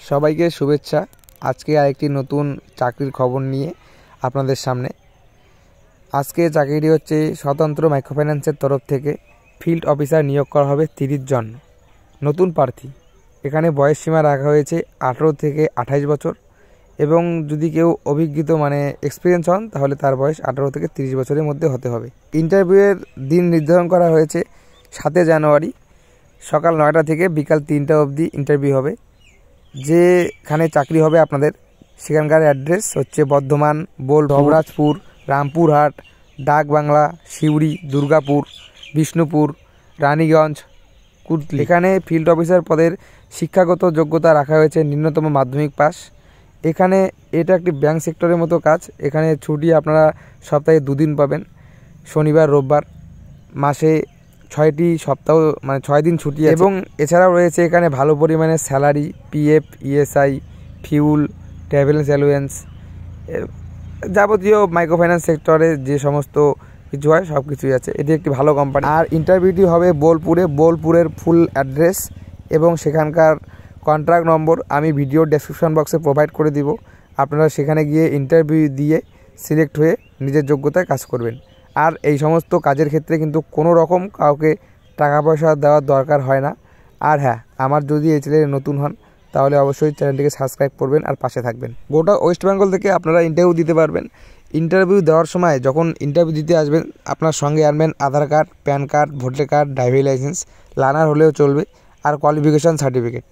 সবাইকে শুভেচ্ছা। আজকে আরেকটি নতুন চাকরির খবর নিয়ে আপনাদের সামনে। আজকে চাকরিটি হচ্ছে স্বতন্ত্র মাইক্রোফাইন্যান্সের তরফ থেকে ফিল্ড অফিসার নিয়োগ করা হবে 30 জন নতুন প্রার্থী। এখানে বয়স সীমা রাখা হয়েছে 18 থেকে 28 বছর এবং যদি কেউ অভিজ্ঞ এক্সপিরিয়েন্স হন তাহলে তার বয়স 18 থেকে 30 বছরের মধ্যে হতে হবে। ইন্টারভিউয়ের দিন নির্ধারণ করা হয়েছে 7 জানুয়ারি সকাল 9টা থেকে বিকাল 3টা অবধি ইন্টারভিউ হবে। যেখানে চাকরি হবে আপনাদের সেখানকার অ্যাড্রেস হচ্ছে বর্ধমান, ধবরাজপুর, রামপুরহাট, ডাকবাংলা, সিউড়ি, দুর্গাপুর, বিষ্ণুপুর, রানীগঞ্জ, কুর্তলি। এখানে ফিল্ড অফিসার পদের শিক্ষাগত যোগ্যতা রাখা হয়েছে ন্যূনতম মাধ্যমিক পাস। এখানে এটা একটি ব্যাংক সেক্টরের মতো কাজ। এখানে ছুটি আপনারা সপ্তাহে 2 দিন পাবেন, শনিবার রোববার। মাসে 6টি সপ্তাহ 6 দিন ছুটি আছে এবং এছাড়াও রয়েছে এখানে ভালো পরিমাণে salary, PF, ESI, fuel, travels allowance, যাবতীয় মাইক্রোফাইন্যান্স সেক্টরে যে সমস্ত কিছু হয় সব কিছুই আছে। এটি একটি ভালো কোম্পানি। আর ইন্টারভিউটি হবে বোলপুরের ফুল অ্যাড্রেস এবং সেখানকার কন্ট্যাক্ট নম্বর আমি ভিডিও ডেসক্রিপশন বক্সে প্রোভাইড করে দিব। আপনারা সেখানে গিয়ে ইন্টারভিউ দিয়ে সিলেক্ট হয়ে নিজের যোগ্যতায় কাজ করবেন। আর এই সমস্ত কাজের ক্ষেত্রে কিন্তু কোনো রকম কাউকে টাকা পয়সা দেওয়ার দরকার হয় না। আর হ্যাঁ, আমার যদি এই চ্যানেলে নতুন হন তাহলে অবশ্যই চ্যানেলটিকে সাবস্ক্রাইব করবেন আর পাশে থাকবেন। গোটা ওয়েস্ট বেঙ্গল থেকে আপনারা ইন্টারভিউ দিতে পারবেন। ইন্টারভিউ দেওয়ার সময় যখন ইন্টারভিউ দিতে আসবেন আপনার সঙ্গে আনবেন Aadhaar card, PAN card, voter card, driving licence, learner হলেও চলবে, আর কোয়ালিফিকেশান সার্টিফিকেট।